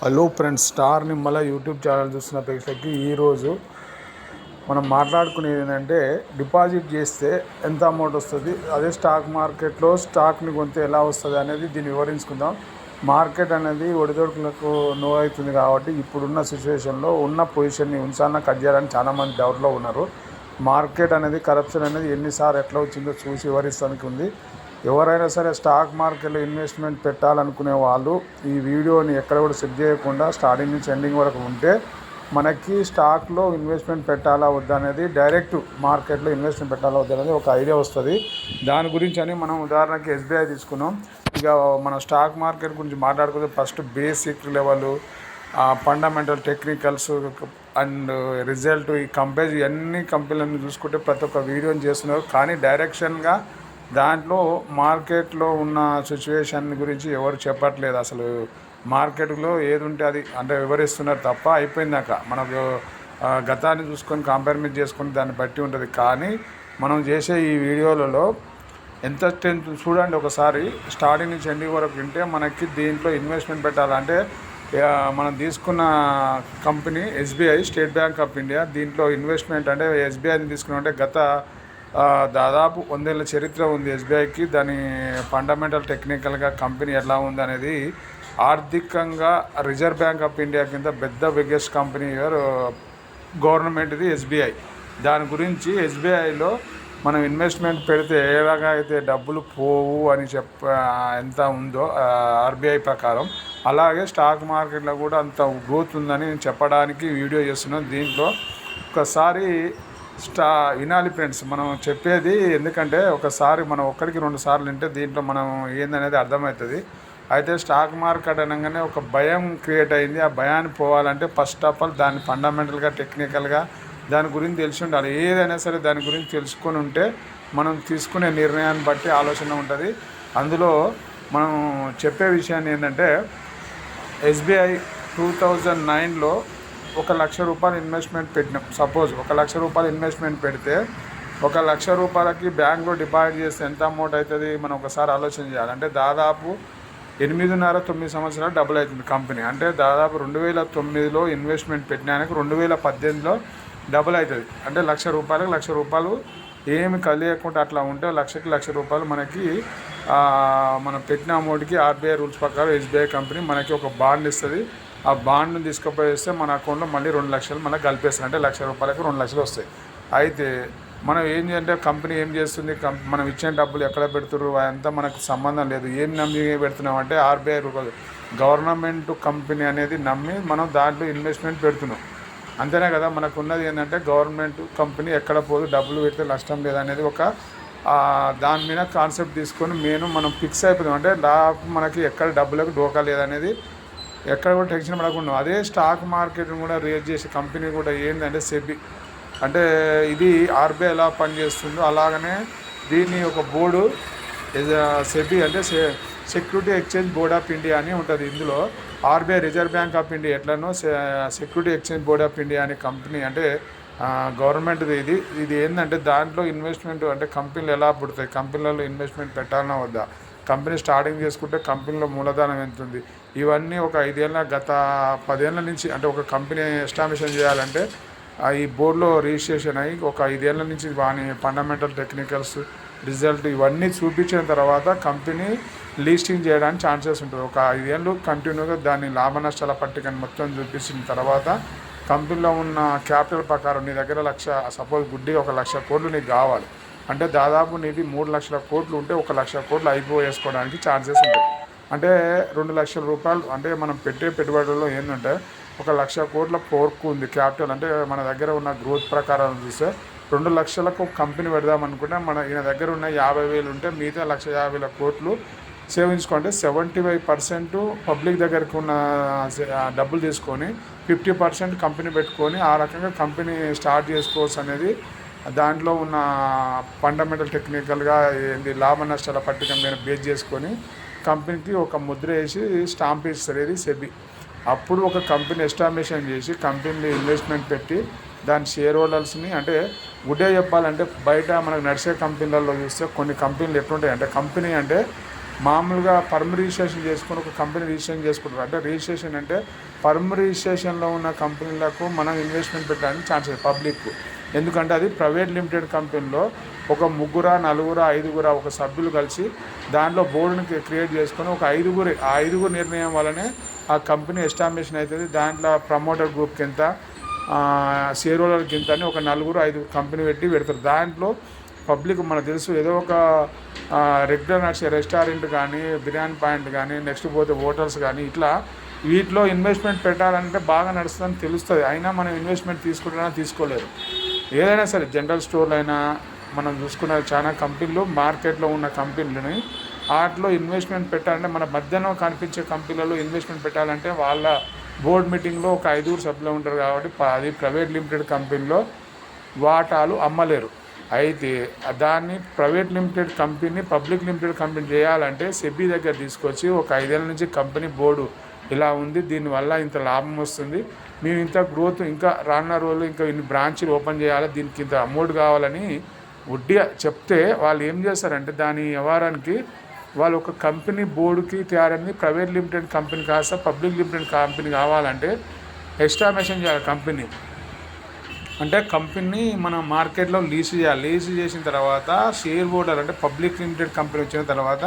Hello friends, star Nimmala YouTube channel చూస్తున్న ప్రేక్షకులకి ఈరోజు మనం మాట్లాడుకునేది ఏంటంటే, డిపాజిట్ చేస్తే ఎంత అమౌంట్ వస్తుంది, అదే స్టాక్ మార్కెట్లో స్టాక్ని కొంటే ఎలా వస్తుంది అనేది దీన్ని వివరించుకుందాం. మార్కెట్ అనేది ఒడిదొడుకులకు నో అవుతుంది కాబట్టి ఇప్పుడున్న సిచ్యువేషన్లో ఉన్న పొజిషన్ని ఉంచాలన్నా కట్ చేయాలని చాలామంది డౌట్లో ఉన్నారు. మార్కెట్ అనేది కరప్షన్ అనేది ఎన్నిసార్లు ఎట్లా వచ్చిందో చూసి వివరిస్తానికి ఉంది. ఎవరైనా సరే స్టాక్ మార్కెట్లో ఇన్వెస్ట్మెంట్ పెట్టాలనుకునే వాళ్ళు ఈ వీడియోని ఎక్కడ కూడా సెట్ చేయకుండా స్టార్టింగ్ నుంచి ఎండింగ్ వరకు ఉంటే మనకి స్టాక్లో ఇన్వెస్ట్మెంట్ పెట్టాలా వద్దా అనేది, డైరెక్ట్ మార్కెట్లో ఇన్వెస్ట్మెంట్ పెట్టాలా వద్దా అనేది ఒక ఐడియా వస్తుంది. దాని గురించి అని మనం ఉదాహరణకి ఎస్బీఐ తీసుకున్నాం. ఇక మన స్టాక్ మార్కెట్ గురించి మాట్లాడుకుంటే first basic level, fundamental, technicals and result, ఈ కంపేర్ అన్ని కంపెనీలను చూసుకుంటే ప్రతి ఒక్క వీడియోని చేస్తున్నారు. కానీ డైరెక్షన్గా దాంట్లో మార్కెట్లో ఉన్న సిచ్యువేషన్ గురించి ఎవరు చెప్పట్లేదు. అసలు మార్కెట్లో ఏది ఉంటే అది అంటే వివరిస్తున్నారు తప్ప అయిపోయిందాక మనకు గతాన్ని చూసుకొని కంపేర్మెంట్ చేసుకొని దాన్ని బట్టి ఉంటుంది. కానీ మనం చేసే ఈ వీడియోలలో ఎంత స్ట్రెంత్ చూడండి ఒకసారి, స్టార్టింగ్ నుంచి ఎండింగ్ వరకు వింటే మనకి దీంట్లో ఇన్వెస్ట్మెంట్ పెట్టాలంటే మనం తీసుకున్న company SBI, state bank of India. దీంట్లో ఇన్వెస్ట్మెంట్ అంటే ఎస్బీఐని తీసుకున్నామంటే గత దాదాపు 100 ఏళ్ళ చరిత్ర ఉంది ఎస్బీఐకి. దాని ఫండమెంటల్, టెక్నికల్గా కంపెనీ ఎలా ఉంది అనేది, ఆర్థికంగా రిజర్వ్ బ్యాంక్ ఆఫ్ ఇండియా కింద బిగ్గెస్ట్ కంపెనీ గవర్నమెంట్ది ఎస్బీఐ. దాని గురించి ఎస్బీఐలో మనం ఇన్వెస్ట్మెంట్ పెడితే ఎలాగా అయితే డబ్బులు పోవు అని ఎంత ఉందో ఆర్బీఐ ప్రకారం, అలాగే స్టాక్ మార్కెట్లో కూడా అంత గ్రోత్ ఉందని చెప్పడానికి వీడియో చేస్తున్నాం. దీంట్లో ఒకసారి వినాలి ఫ్రెండ్స్ మనం చెప్పేది. ఎందుకంటే ఒకసారి మనం ఒక్కడికి 2 సార్లు వింటే దీంట్లో మనం ఏందనేది అర్థమవుతుంది. అయితే స్టాక్ మార్కెట్ అనగానే ఒక భయం క్రియేట్ అయింది. ఆ భయాన్ని పోవాలంటే ఫస్ట్ ఆఫ్ ఆల్ దాన్ని ఫండమెంటల్గా, టెక్నికల్గా దాని గురించి తెలిసి ఉండాలి. ఏదైనా సరే దాని గురించి తెలుసుకొని ఉంటే మనం తీసుకునే నిర్ణయాన్ని బట్టి ఆలోచన ఉంటుంది. అందులో మనం చెప్పే విషయాన్ని ఏంటంటే, ఎస్బీఐ 2009లో 1,00,000 రూపాయలు ఇన్వెస్ట్మెంట్ పెట్టినాం. సపోజ్ 1,00,000 రూపాయలు ఇన్వెస్ట్మెంట్ పెడితే 1,00,000 రూపాయలకి బ్యాంక్లో డిపాజిట్ చేస్తే ఎంత అమౌంట్ అవుతుంది మనం ఒకసారి ఆలోచన చేయాలి. అంటే దాదాపు 8.5-9 సంవత్సరాలు డబుల్ అవుతుంది కంపెనీ. అంటే దాదాపు 2009లో ఇన్వెస్ట్మెంట్ పెట్టినానికి 2018లో డబుల్ అవుతుంది. అంటే 1,00,000 రూపాయలకు 1,00,000 రూపాయలు ఏమి కలియకుండా అట్లా ఉంటే 1,00,000 రూపాయలు మనకి మనం పెట్టిన అమౌంట్కి ఆర్బీఐ రూల్స్ ప్రకారం ఎస్బీఐ కంపెనీ మనకి ఒక బాండ్ ఇస్తుంది. ఆ బాండ్ని తీసుకుపోయిస్తే మన అకౌంట్లో మళ్ళీ 2 లక్షలు మనకు కలిపేస్తుంది. అంటే 1,00,000 రూపాయలకి 2 లక్షలు వస్తాయి. అయితే మనం ఏం చేయాలంటే, కంపెనీ ఏం చేస్తుంది, మనం ఇచ్చిన డబ్బులు ఎక్కడ పెడుతున్నారు అదంతా మనకు సంబంధం లేదు. ఏం నమ్మి పెడుతున్నాం అంటే ఆర్బీఐ గవర్నమెంట్ కంపెనీ అనేది నమ్మి మనం దాంట్లో ఇన్వెస్ట్మెంట్ పెడుతున్నాం. అంతేనే కదా. మనకు ఉన్నది ఏంటంటే గవర్నమెంట్ కంపెనీ ఎక్కడ పోదు, డబ్బులు పెడితే నష్టం లేదనేది ఒక దాని మీద కాన్సెప్ట్ తీసుకొని మనం ఫిక్స్ అయిపోతాం. అంటే మనకి ఎక్కడ డబ్బులకు డోకా లేదనేది ఎక్కడ కూడా టెన్షన్ పడకుండా. అదే స్టాక్ మార్కెట్ని కూడా రేట్ చేసే కంపెనీ కూడా ఏంటంటే సెబీ. అంటే ఇది ఆర్బీఐ ఎలా పనిచేస్తుందో అలాగనే దీన్ని ఒక బోర్డు, సెబీ అంటే security exchange board of India అని ఉంటుంది. ఇందులో RBI, reserve bank of India ఎట్లనో security exchange board of India అనే కంపెనీ అంటే గవర్నమెంట్ది. ఇది ఏంటంటే దాంట్లో ఇన్వెస్ట్మెంట్ అంటే కంపెనీలు ఎలా పుడతాయి, కంపెనీలలో ఇన్వెస్ట్మెంట్ పెట్టాలన్నా వద్దా, కంపెనీ స్టార్టింగ్ చేసుకుంటే కంపెనీలో మూలధనం ఎంత ఉంది, ఇవన్నీ ఒక 5 ఏళ్ళ గత 10 ఏళ్ళ నుంచి అంటే ఒక కంపెనీ ఎస్టాబ్లిషన్ చేయాలంటే ఈ బోర్డులో రిజిస్ట్రేషన్ అయ్యి ఒక 5 ఏళ్ళ నుంచి వాని ఫండమెంటల్, టెక్నికల్స్, రిజల్ట్ ఇవన్నీ చూపించిన తర్వాత కంపెనీ లీస్టింగ్ చేయడానికి ఛాన్సెస్ ఉంటుంది. ఒక 5 ఏళ్ళు కంటిన్యూగా దాని లాభ నష్టాల పట్టికను మొత్తం చూపించిన తర్వాత కంపెనీలో ఉన్న క్యాపిటల్ ప్రకారం నీ దగ్గర సపోజ్ గుడ్డిగా 1,00,000 కోట్లు నీకు కావాలి అంటే దాదాపు నీది 3 లక్షల కోట్లు ఉంటే 1,00,000 కోట్లు ఐపీఓ వేసుకోవడానికి ఛాన్సెస్ ఉంటాయి. అంటే 2 లక్షల రూపాయలు అంటే మనం పెట్టే పెట్టుబడుల్లో ఏంటంటే 1,00,000 కోట్ల పోర్కు ఉంది క్యాపిటల్. అంటే మన దగ్గర ఉన్న గ్రోత్ ప్రకారం చూస్తే 2 లక్షలకు కంపెనీ పెడదామనుకుంటే ఈయన దగ్గర ఉన్న 50,000 ఉంటే మిగతా 1,50,000 కోట్లు సేవించుకుంటే 75% పబ్లిక్ దగ్గరకు ఉన్న డబ్బులు తీసుకొని 50% కంపెనీ పెట్టుకొని ఆ రకంగా కంపెనీ స్టార్ట్ చేసుకోవచ్చు అనేది దాంట్లో ఉన్న ఫండమెంటల్, టెక్నికల్గా లాభ నష్టాల పట్టిక మీద బేస్ చేసుకొని కంపెనీకి ఒక ముద్ర వేసి స్టాంప్ ఇస్తారు. ఇది సెబీ. అప్పుడు ఒక కంపెనీ ఎస్టాబ్లిషన్ చేసి కంపెనీలో ఇన్వెస్ట్మెంట్ పెట్టి దాని షేర్ హోల్డర్స్ని, అంటే గుడ్డే చెప్పాలంటే బయట మనకు నడిచే కంపెనీలలో చూస్తే కొన్ని కంపెనీలు ఎట్లుంటాయి అంటే, కంపెనీ అంటే మామూలుగా పర్మ్ రిజిస్ట్రేషన్ చేసుకొని ఒక కంపెనీ రిజిస్ట్రేషన్ చేసుకుంటారు. అంటే రిజిస్ట్రేషన్ అంటే పర్మ్ రిజిస్ట్రేషన్లో ఉన్న కంపెనీలకు మనం ఇన్వెస్ట్మెంట్ పెట్టడానికి ఛాన్స్ లేదు పబ్లిక్. ఎందుకంటే అది ప్రైవేట్ లిమిటెడ్ కంపెనీలో ఒక ముగ్గురు నలుగురు ఐదుగురు ఒక సభ్యులు కలిసి దాంట్లో బోర్డుని క్రియేట్ చేసుకొని ఒక ఐదుగురు నిర్ణయం వల్లనే ఆ కంపెనీ ఎస్టాబ్లిషన్ అవుతుంది. దాంట్లో ప్రమోటర్ గ్రూప్కి ఎంత, షేర్ హోల్డర్కి ఎంత అని ఒక 4-5 కంపెనీ పెడతారు. దాంట్లో పబ్లిక్ మనకు తెలుసు ఏదో ఒక రెగ్యులర్ నడిచే రెస్టారెంట్ కానీ, బిర్యానీ పాయింట్ కానీ, నెక్స్ట్ పోతే హోటల్స్ కానీ, ఇట్లా వీటిలో ఇన్వెస్ట్మెంట్ పెట్టాలంటే బాగా నడుస్తుందని తెలుస్తుంది. అయినా మనం ఇన్వెస్ట్మెంట్ తీసుకుంటున్నా తీసుకోలేరు. ఏదైనా సరే జనరల్ స్టోర్లు అయినా మనం చూసుకున్న చాలా కంపెనీలు మార్కెట్లో ఉన్న కంపెనీలని వాటిలో ఇన్వెస్ట్మెంట్ పెట్టాలంటే మన మధ్యలో కనిపించే కంపెనీలలో ఇన్వెస్ట్మెంట్ పెట్టాలంటే వాళ్ళ బోర్డ్ మీటింగ్లో ఒక 5 సభ్యులు ఉంటారు కాబట్టి అది ప్రైవేట్ లిమిటెడ్ కంపెనీలో వాటాలు అమ్మలేరు. అయితే దాన్ని private limited company public limited company చేయాలంటే సెబీ దగ్గర తీసుకొచ్చి ఒక 5 ఏళ్ళ నుంచి కంపెనీ బోర్డు ఇలా ఉంది, దీనివల్ల ఇంత లాభం వస్తుంది, మేము ఇంత గ్రోత్ ఇంకా రానున్న రోజులు ఇంకా ఇన్ని బ్రాంచ్లు ఓపెన్ చేయాలి, దీనికి ఇంత అమౌంట్ కావాలని వడ్డీగా చెప్తే వాళ్ళు ఏం చేస్తారంటే దాని వ్యవహారానికి వాళ్ళు ఒక కంపెనీ బోర్డుకి తయారైంది ప్రైవేట్ లిమిటెడ్ కంపెనీ కాస్త పబ్లిక్ లిమిటెడ్ కంపెనీ కావాలంటే ఎస్టాబ్లిషన్ చేయాలి కంపెనీ. అంటే కంపెనీ మనం మార్కెట్లో లీజ్ చేయాలి. లీజ్ చేసిన తర్వాత షేర్ హోల్డర్ అంటే పబ్లిక్ లిమిటెడ్ కంపెనీ వచ్చిన తర్వాత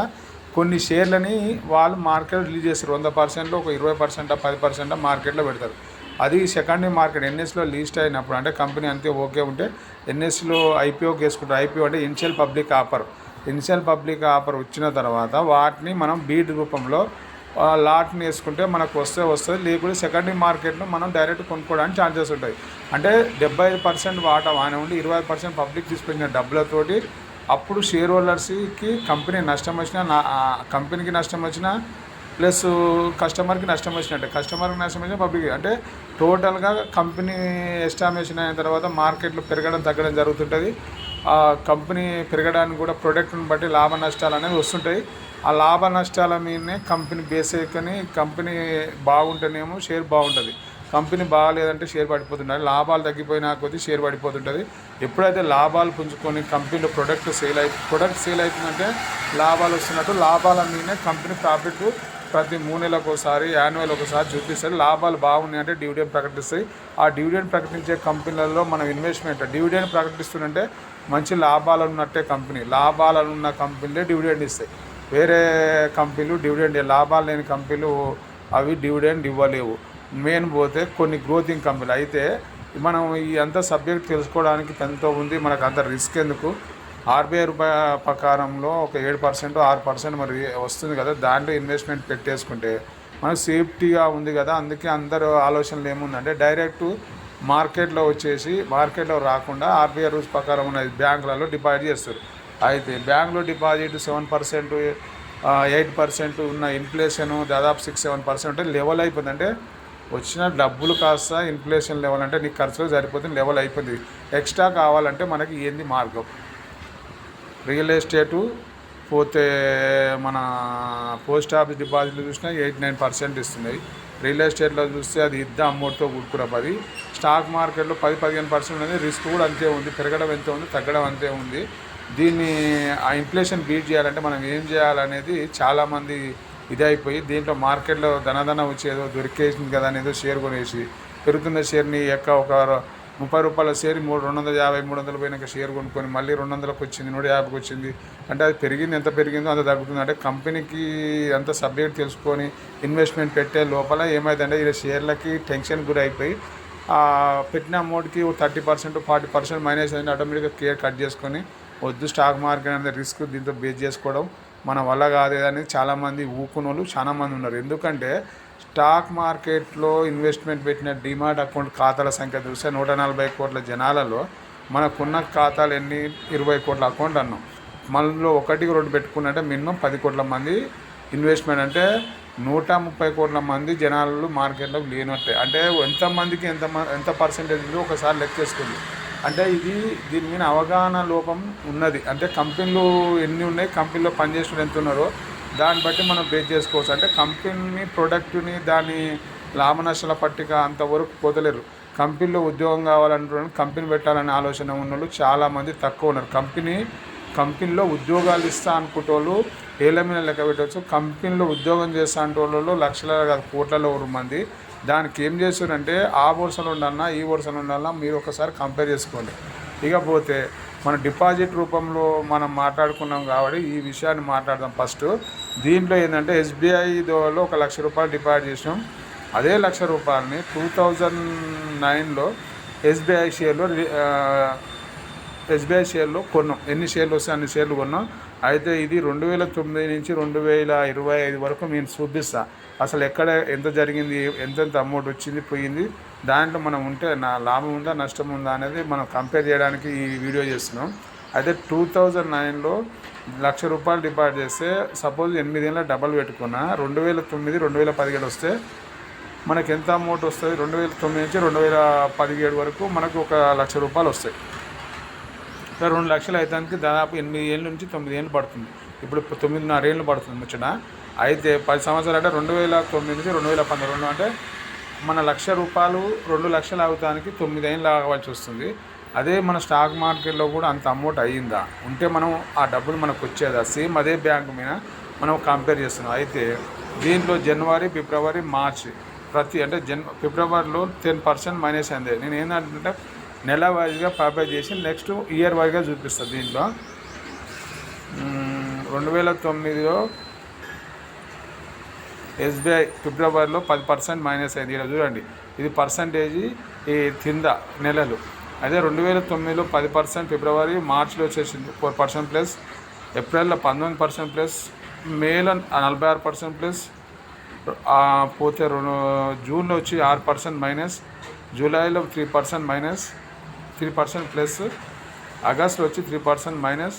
కొన్ని షేర్లని వాళ్ళు మార్కెట్లో రిలీజ్ చేస్తారు. 100%లో ఒక 20% 10% మార్కెట్లో పెడతారు. అది సెకండరీ మార్కెట్ ఎన్ఎస్లో లిస్ట్ అయినప్పుడు అంటే కంపెనీ అంతే ఓకే ఉంటే ఎన్ఎస్లో ఐపీఓకి వేసుకుంటారు. ఐపీఓ అంటే ఇనిషియల్ పబ్లిక్ ఆఫర్ వచ్చిన తర్వాత వాటిని మనం బీడ్ రూపంలో లాట్ని వేసుకుంటే మనకు వస్తుంది. లేకపోతే సెకండరీ మార్కెట్లో మనం డైరెక్ట్ కొనుక్కోవడానికి ఛాన్సెస్ ఉంటాయి. అంటే 75% వాటా వానే ఉండి 20% పబ్లిక్ తీసుకొచ్చిన డబ్బులతోటి అప్పుడు షేర్ హోల్డర్స్కి కంపెనీ నష్టం వచ్చినా కంపెనీకి నష్టం వచ్చినా ప్లస్ కస్టమర్కి నష్టం వచ్చినట్టే. కస్టమర్కి నష్టం వచ్చినా పబ్లిక్ అంటే టోటల్గా కంపెనీ ఎస్టాబ్లిషన్ అయిన తర్వాత మార్కెట్లో పెరగడం తగ్గడం జరుగుతుంటుంది. ఆ కంపెనీ పెరగడానికి కూడా ప్రొడక్ట్ని బట్టి లాభ నష్టాలు అనేది వస్తుంటాయి. ఆ లాభ నష్టాల మీదనే కంపెనీ బేస్ అయ్యి కంపెనీ బాగుంటేనేమో షేర్ బాగుంటుంది, కంపెనీ బాగాలేదంటే షేర్ పడిపోతుంటుంది. లాభాలు తగ్గిపోయినా కొద్దీ షేర్ పడిపోతుంటుంది. ఎప్పుడైతే లాభాలు పుంజుకొని కంపెనీలో ప్రొడక్ట్ సేల్ అవుతుందంటే లాభాలు వస్తున్నట్టు లాభాల మీదనే కంపెనీ ప్రాఫిట్ ప్రతి 3 నెలలకు ఒకసారి యాన్యువల్ ఒకసారి చూపిస్తుంది. లాభాలు బాగున్నాయంటే డివిడెండ్ ప్రకటిస్తాయి. ఆ డివిడెండ్ ప్రకటించే కంపెనీలలో మనం ఇన్వెస్ట్మెంట్ డివిడెండ్ ప్రకటిస్తుందంటే మంచి లాభాలు ఉన్నట్టే కంపెనీ. లాభాలు ఉన్న కంపెనీలే డివిడెండ్ ఇస్తాయి. వేరే కంపెనీలు డివిడెండ్ లాభాలు లేని కంపెనీలు అవి డివిడెండ్ ఇవ్వలేవు. మెయిన్ పోతే కొన్ని గ్రోతింగ్ కంపెనీలు అయితే మనం ఈ అంత సబ్జెక్ట్ తెలుసుకోవడానికి ఎంతో ఉంది. మనకు అంత రిస్క్ ఎందుకు? ఆర్బీఐ ప్రకారంలో ఒక 7% 6% మరి వస్తుంది కదా, దాంట్లో ఇన్వెస్ట్మెంట్ పెట్టేసుకుంటే మనకు సేఫ్టీగా ఉంది కదా. అందుకే అందరూ ఆలోచనలు ఏముందంటే డైరెక్ట్ మార్కెట్లో రాకుండా ఆర్బీఐ రూల్స్ ప్రకారం ఉన్న బ్యాంకులలో డిపాజిట్ చేస్తారు. అయితే బ్యాంకులో డిపాజిట్ 7% 8% ఉన్న ఇన్ఫ్లేషన్ దాదాపు 6-7% అంటే లెవెల్ అయిపోతుంది. అంటే వచ్చిన డబ్బులు కాస్త ఇన్ఫ్లేషన్ లెవెల్ అంటే నీకు ఖర్చులు సరిపోతుంది, లెవెల్ అయిపోతుంది. ఎక్స్ట్రా కావాలంటే మనకి ఏంది మార్గం? రియల్ ఎస్టేటు పోతే మన పోస్ట్ ఆఫీస్ డిపాజిట్లు చూసినా 8-9% ఇస్తున్నాయి. రియల్ ఎస్టేట్లో చూస్తే అది అమౌంట్తో కూడుకున్న 10. స్టాక్ మార్కెట్లో 10-15% అనేది రిస్క్ కూడా అంతే ఉంది. పెరగడం ఎంత ఉంది, తగ్గడం అంతే ఉంది. దీన్ని ఆ ఇన్ఫ్లేషన్ బీట్ చేయాలంటే మనం ఏం చేయాలనేది చాలామంది అయిపోయి దీంట్లో మార్కెట్లో ధనధన వచ్చేదో దొరికేసింది కదా అనేదో షేర్ కొనేసి పెరుగుతున్న షేర్ని ఒక 30 రూపాయల షేర్ 250-300 పోయినాక షేర్ కొనుక్కొని మళ్ళీ 200కి వచ్చింది, 150కి వచ్చింది. అంటే అది పెరిగింది, ఎంత పెరిగిందో అంత తగ్గుతుంది. అంటే కంపెనీకి అంత సబ్జెక్ట్ తెలుసుకొని ఇన్వెస్ట్మెంట్ పెట్టే లోపల ఏమైందంటే ఇలా షేర్లకి టెన్షన్ గురైపోయి పెట్టిన అమౌంట్కి 30% 40% మైనస్ అయింది. ఆటోమేటిక్గా కేర్ కట్ చేసుకొని వద్దు స్టాక్ మార్కెట్ అనేది రిస్క్, దీంతో బేస్ చేసుకోవడం మన వల్ల కాదేదని చాలామంది ఊకునోళ్ళు చాలామంది ఉన్నారు. ఎందుకంటే స్టాక్ మార్కెట్లో ఇన్వెస్ట్మెంట్ పెట్టిన డిమాట్ అకౌంట్ ఖాతాల సంఖ్య చూస్తే 140 కోట్ల జనాలలో మనకున్న ఖాతాలు ఎన్ని? 20 కోట్ల అకౌంట్ అన్నాం. మనలో 1-2 పెట్టుకున్నట్టే మినిమం 10 కోట్ల మంది ఇన్వెస్ట్మెంట్ అంటే 130 కోట్ల మంది జనాలు మార్కెట్లోకి లేనట్టే. అంటే ఎంతమందికి ఎంత పర్సెంటేజ్ ఉందో ఒకసారి లెక్కేసుకుంది. అంటే దీని మీద అవగాహన లోపం ఉన్నది. అంటే కంపెనీలు ఎన్ని ఉన్నాయి, కంపెనీలో పనిచేసిన ఎంత ఉన్నారో దాన్ని బట్టి మనం బేస్ చేసుకోవచ్చు. అంటే కంపెనీ ప్రొడక్ట్ని దాని లాభ నష్టాల పట్టిక అంతవరకు పోతలేరు. కంపెనీలో ఉద్యోగం కావాలంటున్నారు, కంపెనీ పెట్టాలనే ఆలోచన ఉన్న వాళ్ళు చాలామంది తక్కువ ఉన్నారు. కంపెనీ కంపెనీలో ఉద్యోగాలు ఇస్తా అనుకుంటోళ్ళు ఏళ్ళ మీద లెక్క పెట్టవచ్చు. కంపెనీలో ఉద్యోగం చేస్తా అంటే వాళ్ళు లక్షల కాదు కోట్లలో మంది. దానికి ఏం చేస్తారంటే ఆ వరుసలో ఉండాలన్నా ఈ వరుసలో ఉండాలన్నా మీరు ఒకసారి కంపేర్ చేసుకోండి. ఇకపోతే మన డిపాజిట్ రూపంలో మనం మాట్లాడుకున్నాం కాబట్టి ఈ విషయాన్ని మాట్లాడదాం ఫస్ట్. దీంట్లో ఏంటంటే ఎస్బీఐలో 1 లక్ష రూపాయలు డిపాజిట్ చేసినాం. అదే 1 లక్ష రూపాయలని 2009లో ఎస్బీఐ షేర్లో కొన్నాం. ఎన్ని షేర్లు వస్తే అన్ని షేర్లు కొన్నాం. అయితే ఇది 2009 నుంచి 2025 వరకు నేను చూపిస్తా. అసలు ఎక్కడ ఎంత జరిగింది, ఎంతెంత అమౌంట్ వచ్చింది పోయింది, దాంట్లో మనం ఉంటే నా లాభం ఉందా నష్టం ఉందా అనేది మనం కంపేర్ చేయడానికి ఈ వీడియో చేస్తున్నాం. అయితే 2009లో 1 లక్ష రూపాయలు డిపాజిట్ చేస్తే సపోజ్ 8 ఏళ్ళ డబల్ పెట్టుకున్నా 2009 2017 వస్తే మనకి ఎంత అమౌంట్ వస్తుంది? 2009 నుంచి 2017 వరకు మనకు 1 లక్ష రూపాయలు వస్తాయి. 2 లక్షలు అయితే దాదాపు 8 ఏళ్ళ నుంచి 9 ఏళ్ళు పడుతుంది. ఇప్పుడు 9.5 ఏళ్ళు పడుతుంది ముచ్చట. అయితే 10 సంవత్సరాలు అంటే 2009 నుంచి 2012 అంటే మన 1 లక్ష రూపాయలు 2 లక్షలు అవుతానికి 9 ఏళ్ళు ఆగవలసి వస్తుంది. అదే మన స్టాక్ మార్కెట్లో కూడా అంత అమౌంట్ అయ్యిందా ఉంటే మనం ఆ డబ్బులు మనకు వచ్చేదా? సేమ్ అదే బ్యాంకు మీద మనం కంపేర్ చేస్తున్నాం. అయితే దీంట్లో జనవరి, ఫిబ్రవరి, మార్చి అంటే ఫిబ్రవరిలో 10% మైనస్ అయింది. నేను ఏంటంటే నెల వైజ్గా ప్రిపేర్ చేసి నెక్స్ట్ ఇయర్ వైజ్గా చూపిస్తాను. దీంట్లో 2009లో ఎస్బీఐ ఫిబ్రవరిలో 10% మైనస్ అయింది. ఇక్కడ చూడండి, ఇది పర్సంటేజీ ఈ కింద నెలలు. అదే 2009లో 10%, ఫిబ్రవరి, మార్చిలో వచ్చేసింది 4% ప్లస్, ఏప్రిల్లో 19% ప్లస్, మేలో 46% ప్లస్, పోతే జూన్లో వచ్చి 6% మైనస్, జూలైలో 3% మైనస్ 3% ప్లస్, ఆగస్టులో వచ్చి 3% మైనస్,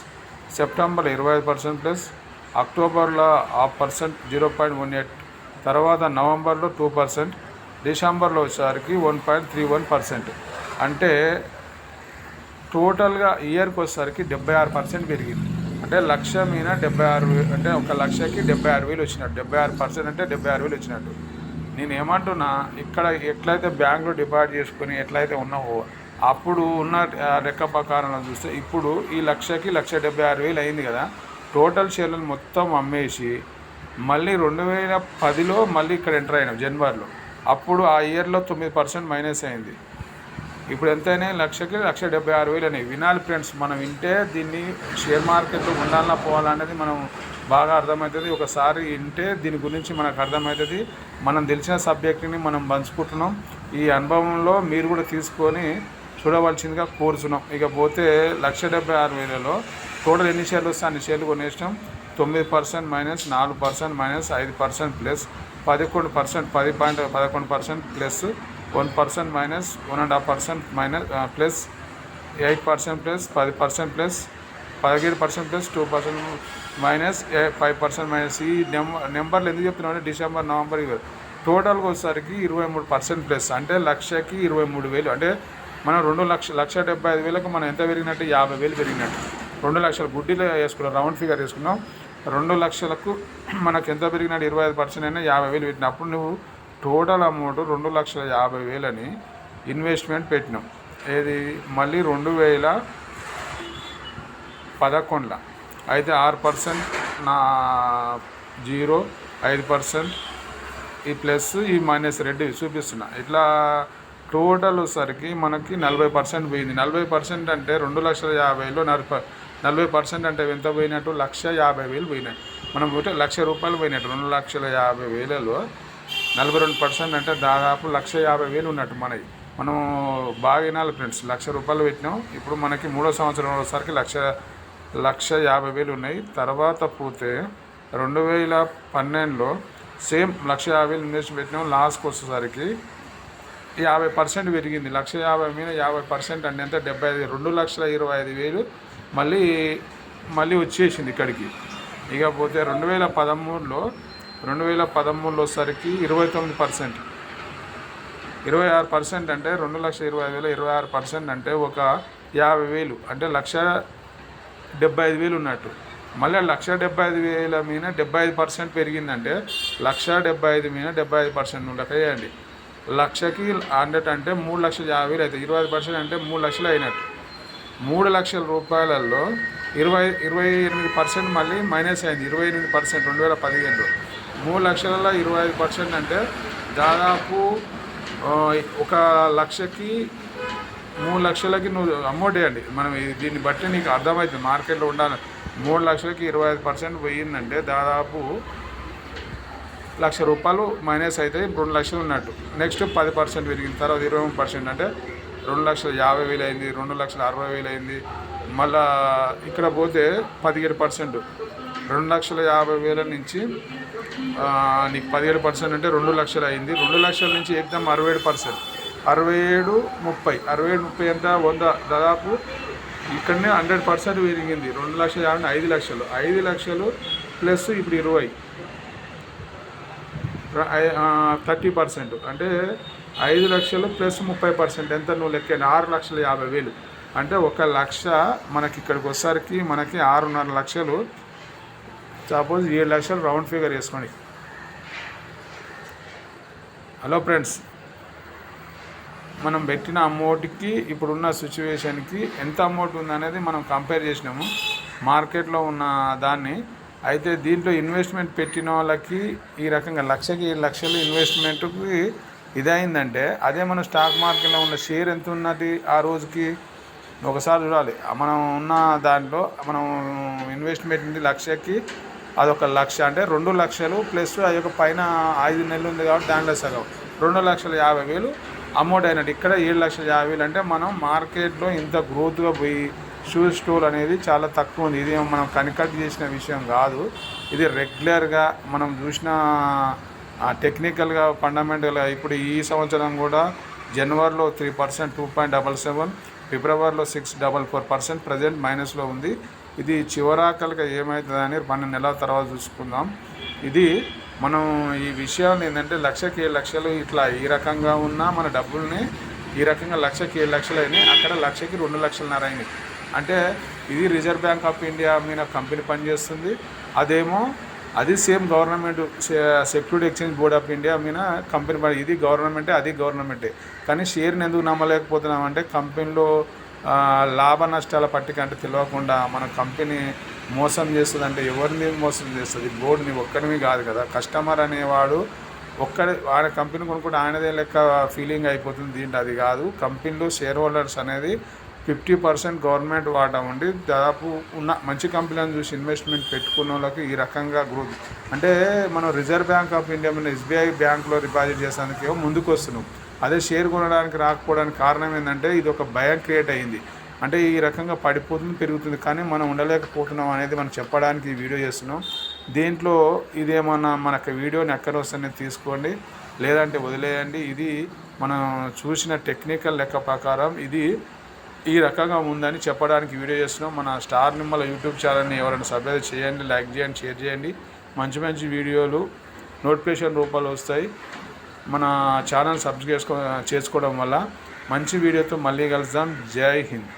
సెప్టెంబర్లో 25% ప్లస్, అక్టోబర్లో 0.18%, 0.18%, తర్వాత నవంబర్లో 2%, డిసెంబర్లో వచ్చేసరికి 1.31%. అంటే టోటల్గా ఇయర్కి వచ్చేసరికి 76% పెరిగింది. అంటే 1 లక్ష మీద 76,000 అంటే 1 లక్షకి 76,000 వచ్చినట్టు. 76% అంటే 76,000 వచ్చినట్టు. నేను ఏమంటున్నా, ఇక్కడ ఎట్లయితే బ్యాంకులో డిపాజిట్ చేసుకుని ఎట్లయితే ఉన్నావో అప్పుడు ఉన్న లెక్క ప్రకారం చూస్తే ఇప్పుడు ఈ 1 లక్షకి 1,76,000 అయింది కదా. టోటల్ షేర్లను మొత్తం అమ్మేసి మళ్ళీ 2010లో మళ్ళీ ఇక్కడ ఎంటర్ అయినాం జనవరిలో. అప్పుడు ఆ ఇయర్లో 9% మైనస్ అయింది. ఇప్పుడు ఎంతైనా 1 లక్షకి 1,76,000 అనేవి. వినాలి ఫ్రెండ్స్, మనం వింటే దీన్ని షేర్ మార్కెట్లో ఉండాలన్నా పోవాలనేది మనం బాగా అర్థమవుతుంది. ఒకసారి వింటే దీని గురించి మనకు అర్థమవుతుంది. మనం తెలిసిన సబ్జెక్ట్ని మనం పంచుకుంటున్నాం. ఈ అనుభవంలో మీరు కూడా తీసుకొని చూడవలసిందిగా కోరుచున్నాం. ఇకపోతే 1,76,000లో టోటల్ ఎన్ని షేర్లు వస్తే అన్ని షేర్లు కొనేసినాం. 9% minus, 4% minus, 5% plus, 11% 10.11% plus, 1% minus, 1.5% minus plus, 8% plus, 10% plus, 17% plus, 2% minus, 5% minus. ఈ నెంబర్లు ఎందుకు చెప్తున్నాం అంటే డిసెంబర్, నవంబర్ టోటల్గా వచ్చేసరికి 23% ప్లస్. అంటే 1 లక్షకి 23,000. అంటే మనం 1,75,000కు మనం ఎంత పెరిగినట్టు? 50,000 పెరిగినట్టు. 2 లక్షల గుడ్డీలో వేసుకున్నాం, రౌండ్ ఫిగర్ వేసుకున్నాం. 2 లక్షలకు మనకు ఎంత పెరిగినట్టు? 25% అయినా 50,000 పెట్టినప్పుడు నువ్వు టోటల్ అమౌంట్ 2,50,000 ఇన్వెస్ట్మెంట్ పెట్టినాం. ఏది మళ్ళీ 2011లో అయితే 6% నా 0, 5% ఈ ప్లస్ ఈ మైనస్ రెడ్ చూపిస్తున్నా. ఇట్లా టోటల్ వచ్చేసరికి మనకి 40% పోయింది. 40% అంటే 2,50,000లో 40% అంటే ఎంత పోయినట్టు? 1,50,000 పోయినట్టు. మనం పోతే 1 లక్ష రూపాయలు పోయినట్టు. 2,50,000లో 42% అంటే దాదాపు 1,50,000 ఉన్నట్టు మనకి. మనం బాగా వినాలి ఫ్రెండ్స్. 1 లక్ష రూపాయలు పెట్టినాం. ఇప్పుడు మనకి 3వ సంవత్సరం వచ్చేసరికి 1,50,000 ఉన్నాయి. తర్వాత పోతే 2012లో సేమ్ 1,50,000 ఇన్వెస్ట్ పెట్టినాం. లాస్ట్కి వచ్చేసరికి 50% పెరిగింది. 1,50,000 మీద 50% అంటే ఎంత? 75,000. 2,25,000 మళ్ళీ వచ్చేసింది ఇక్కడికి. ఇకపోతే 2013లో వచ్చేసరికి 29%, 26% అంటే 2,25,000, 26% అంటే 50,000 అంటే 1,75,000 ఉన్నట్టు. మళ్ళీ 1,75,000 మీద 75% పెరిగిందంటే 1,75,000 మీద 75% లెక్క చేయండి. 1 లక్షకి 100 అంటే 3,50,000 అవుతాయి. 25% అంటే 3 లక్షలు అయినట్టు. 3 లక్షల రూపాయలలో 28% మళ్ళీ మైనస్ అయింది. 28% 2015లో. 3 లక్షలలో 25% అంటే దాదాపు 1,00,000కి 3 లక్షలకి నువ్వు అమౌంట్ వేయండి. మనం దీన్ని బట్టి నీకు అర్థమవుతుంది మార్కెట్లో ఉండాలి. 3 లక్షలకి 25% పోయిందంటే దాదాపు ₹1,00,000 మైనస్ అయితే 2 లక్షలు ఉన్నట్టు. నెక్స్ట్ 10% పెరిగిన తర్వాత 23% అంటే 2,50,000 అయింది, 2,60,000 అయింది. మళ్ళా ఇక్కడ పోతే 17%, 2,50,000 నుంచి నీకు 17% అంటే 2 లక్షలు అయింది. 2 లక్షల నుంచి ఏకదం 67%, 67, 30, 67, 30 ఎంత 100, దాదాపు ఇక్కడనే 100% పెరిగింది. 2,50,000 5 లక్షలు, 5 లక్షలు ప్లస్ ఇప్పుడు 20, 30% అంటే 5 లక్షలు ప్లస్ 30% ఎంత నువ్వు లెక్క 6,50,000 అంటే 1,00,000 మనకి ఇక్కడికి వచ్చేసరికి మనకి 6.5 లక్షలు. సపోజ్ 7 లక్షలు రౌండ్ ఫిగర్ వేసుకోండి. హలో ఫ్రెండ్స్, మనం పెట్టిన అమౌంట్కి ఇప్పుడున్న సిచ్యువేషన్కి ఎంత అమౌంట్ ఉందనేది మనం కంపేర్ చేసినాము మార్కెట్లో ఉన్న దాన్ని. అయితే దీంట్లో ఇన్వెస్ట్మెంట్ పెట్టిన వాళ్ళకి ఈ రకంగా 1,00,000కి 7 లక్షలు ఇన్వెస్ట్మెంట్కి ఇదైందంటే అదే మన స్టాక్ మార్కెట్లో ఉన్న షేర్ ఎంత ఉన్నది ఆ రోజుకి ఒకసారి చూడాలి. మనం ఉన్న దాంట్లో మనం ఇన్వెస్ట్మెంట్ ఉంది 1,00,000కి, అది 1,00,000 అంటే 2 లక్షలు ప్లస్ అది ఒక పైన 5 నెలలు ఉంది కాబట్టి దాంట్లో సగం 2,50,000 అమౌంట్ అయినట్టు. ఇక్కడ 7,50,000 అంటే మనం మార్కెట్లో ఇంత గ్రోత్గా పోయి షూ స్టోర్ అనేది చాలా తక్కువ ఉంది. ఇది మనం కనికట్ చేసిన విషయం కాదు. ఇది రెగ్యులర్గా మనం చూసిన టెక్నికల్గా ఫండమెంటల్గా ఇప్పుడు ఈ సంవత్సరం కూడా జనవరిలో 3%, 2.77, ఫిబ్రవరిలో 6.44%, ప్రజెంట్ మైనస్లో ఉంది. ఇది చివరాకలుగా ఏమవుతుందని 12 నెలల తర్వాత చూసుకుందాం. ఇది మనం ఈ విషయాలు ఏంటంటే 1,00,000కి 7 లక్షలు ఇట్లా ఈ రకంగా ఉన్న మన డబ్బుల్ని ఈ రకంగా 1,00,000కి 7 లక్షలు అయినాయి. అక్కడ 1,00,000కి 2,50,000 అయినాయి. అంటే ఇది రిజర్వ్ బ్యాంక్ ఆఫ్ ఇండియా మీద కంపెనీ పనిచేస్తుంది. అది same government security exchange board of India మీద కంపెనీ ఇది గవర్నమెంటే, అది గవర్నమెంటే. కానీ షేర్ని ఎందుకు నమ్మలేకపోతున్నామంటే కంపెనీలో లాభ నష్టాల పట్టిక అంటే తెలియకుండా మన కంపెనీ మోసం చేస్తుంది. అంటే ఎవరిని మోసం చేస్తుంది? బోర్డుని ఒక్కడిని కాదు కదా. కస్టమర్ అనేవాడు ఆయన కంపెనీ కొనుక్కుంటే ఆయనదే లెక్క ఫీలింగ్ అయిపోతుంది. దీంట్లో అది కాదు. కంపెనీలో షేర్ హోల్డర్స్ అనేది 50% గవర్నమెంట్ వాటా ఉండి దాదాపు ఉన్న మంచి కంపెనీలను చూసి ఇన్వెస్ట్మెంట్ పెట్టుకున్న వాళ్ళకి ఈ రకంగా గ్రోత్ అంటే మనం రిజర్వ్ బ్యాంక్ ఆఫ్ ఇండియా మీద SBI బ్యాంక్లో డిపాజిట్ చేసేందుకు ముందుకు వస్తున్నాం. అదే షేర్ కొనడానికి రాకపోవడానికి కారణం ఏంటంటే ఇది ఒక భయం క్రియేట్ అయ్యింది. అంటే ఈ రకంగా పడిపోతుంది, పెరుగుతుంది, కానీ మనం ఉండలేకపోతున్నాం అనేది మనం చెప్పడానికి ఈ వీడియో చేస్తున్నాం. దీంట్లో ఇదేమన్నా మనకు వీడియోని ఎక్కడ వస్తేనే తీసుకోండి, లేదంటే వదిలేయండి. ఇది మనం చూసిన టెక్నికల్ లెక్క ప్రకారం ఇది ఈ రకంగా ఉందని చెప్పడానికి వీడియో చేస్తున్నాం. మన స్టార్ నిమ్మల యూట్యూబ్ ఛానల్ని ఎవరైనా సబ్స్క్రైబ్ చేయండి, లైక్ చేయండి, షేర్ చేయండి. మంచి మంచి వీడియోలు నోటిఫికేషన్ రూపాలు వస్తాయి. మన ఛానల్ సబ్స్క్రైబ్ చేసుకోవడం వల్ల మంచి వీడియోతో మళ్ళీ కలుద్దాం. జై హింద్.